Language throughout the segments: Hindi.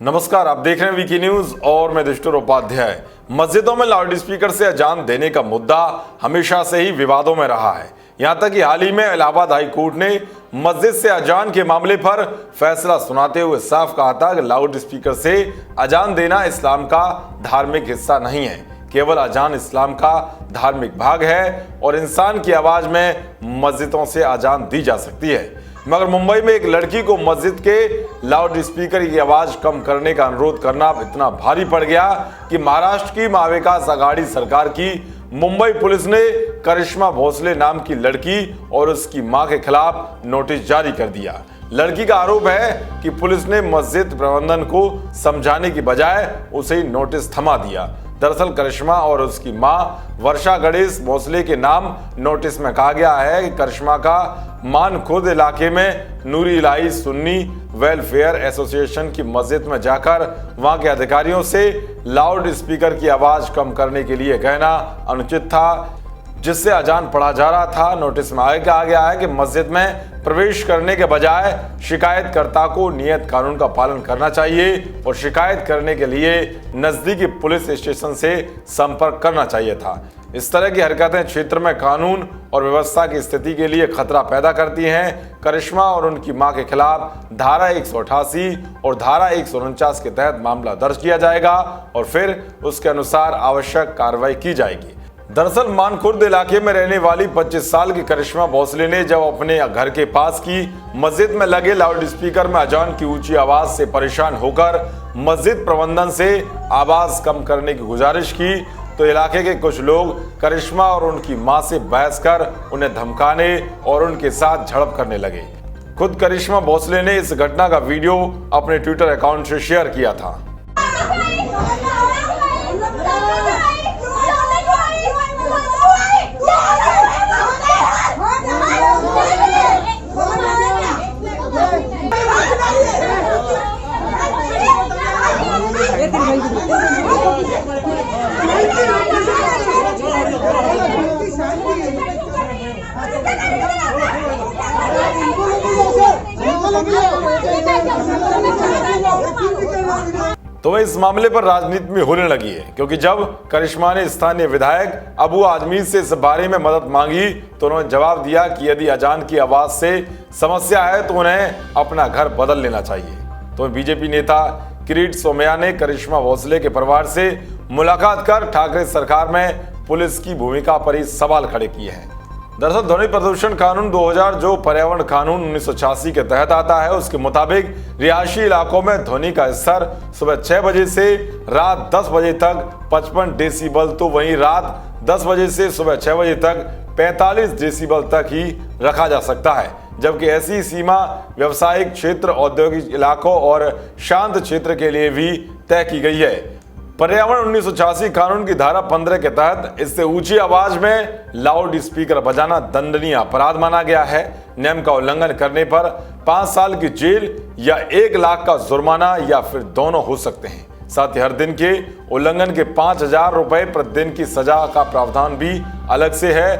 नमस्कार, आप देख रहे हैं वीकी न्यूज और मैं दुष्टुर उपाध्याय। मस्जिदों में लाउड स्पीकर से अजान देने का मुद्दा हमेशा से ही विवादों में रहा है। यहां तक कि हाल ही में इलाहाबाद हाई कोर्ट ने मस्जिद से अजान के मामले पर फैसला सुनाते हुए साफ कहा था कि लाउड स्पीकर से अजान देना इस्लाम का धार्मिक हिस्सा नहीं है। केवल अजान इस्लाम का धार्मिक भाग है और इंसान की आवाज में मस्जिदों से अजान दी जा सकती है। मगर मुंबई में एक लड़की को मस्जिद के लाउड स्पीकर की आवाज कम करने का अनुरोध करना इतना भारी पड़ गया कि महाराष्ट्र की महाविकास आघाड़ी सरकार की मुंबई पुलिस ने करिश्मा भोसले नाम की लड़की और उसकी मां के खिलाफ नोटिस जारी कर दिया। लड़की का आरोप है कि पुलिस ने मस्जिद प्रबंधन को समझाने की बजाय उसे नोटिस थमा दिया। दरअसल करिश्मा और उसकी मां वर्षा गणेश भोसले के नाम नोटिस में कहा गया है कि करिश्मा का मानखुर्द इलाके में नूरी इलाही सुन्नी वेलफेयर एसोसिएशन की मस्जिद में जाकर वहां के अधिकारियों से लाउड स्पीकर की आवाज कम करने के लिए कहना अनुचित था, जिससे अजान पढ़ा जा रहा था। नोटिस में आगे कहा गया है कि मस्जिद में प्रवेश करने के बजाय शिकायतकर्ता को नियत कानून का पालन करना चाहिए और शिकायत करने के लिए नजदीकी पुलिस स्टेशन से संपर्क करना चाहिए था। इस तरह की हरकतें क्षेत्र में कानून और व्यवस्था की स्थिति के लिए खतरा पैदा करती हैं। करिश्मा और उनकी मां के खिलाफ धारा 188 और धारा 149 के तहत मामला दर्ज किया जाएगा और फिर उसके अनुसार आवश्यक कार्रवाई की जाएगी। दरअसल मानखुर्द इलाके में रहने वाली 25 साल की करिश्मा भोसले ने जब अपने घर के पास की मस्जिद में लगे लाउड स्पीकर में अजान की ऊंची आवाज से परेशान होकर मस्जिद प्रबंधन से आवाज कम करने की गुजारिश की तो इलाके के कुछ लोग करिश्मा और उनकी मां से बहस कर उन्हें धमकाने और उनके साथ झड़प करने लगे। खुद करिश्मा भोसले ने इस घटना का वीडियो अपने ट्विटर अकाउंट से शेयर किया था। तो इस मामले पर राजनीति में होने लगी है, क्योंकि जब करिश्मा ने स्थानीय विधायक अबू आजमी से इस बारे में मदद मांगी तो उन्होंने जवाब दिया कि यदि अजान की आवाज से समस्या है तो उन्हें अपना घर बदल लेना चाहिए। तो बीजेपी नेता किरीट सोमैया ने करिश्मा भोसले के परिवार से मुलाकात कर ठाकरे सरकार में पुलिस की भूमिका पर ही सवाल खड़े किए हैं। दरअसल ध्वनि प्रदूषण कानून 2000 जो पर्यावरण कानून 1986 के तहत आता है, उसके मुताबिक रिहायशी इलाकों में ध्वनि का स्तर सुबह 6 बजे से रात 10 बजे तक 55 डेसिबल, तो वहीं रात 10 बजे से सुबह 6 बजे तक 45 डेसिबल तक ही रखा जा सकता है। जबकि ऐसी सीमा व्यावसायिक क्षेत्र, औद्योगिक इलाकों और शांत क्षेत्र के लिए भी तय की गई है। पर्यावरण 1986 कानून की धारा 15 के तहत इससे ऊंची आवाज में लाउड स्पीकर बजाना दंडनीय अपराध माना गया है। नियम का उल्लंघन करने पर 5 साल की जेल या 1 लाख का जुर्माना या फिर दोनों हो सकते हैं। साथ ही हर दिन के उल्लंघन के 5000 रुपए प्रतिदिन की सजा का प्रावधान भी अलग से है।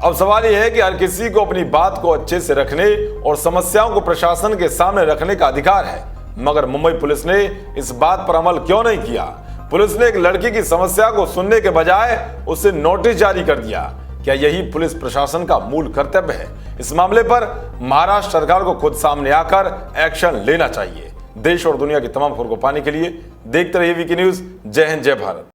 अब सवाल यह है कि हर किसी को अपनी बात को अच्छे से रखने और समस्याओं को प्रशासन के सामने रखने का अधिकार है, मगर मुंबई पुलिस ने इस बात पर अमल क्यों नहीं किया? पुलिस ने एक लड़की की समस्या को सुनने के बजाय उसे नोटिस जारी कर दिया। क्या यही पुलिस प्रशासन का मूल कर्तव्य है? इस मामले पर महाराष्ट्र सरकार को खुद सामने आकर एक्शन लेना चाहिए। देश और दुनिया की तमाम खबरों को पाने के लिए देखते रहिए वीकी न्यूज। जय हिंद, जय भारत।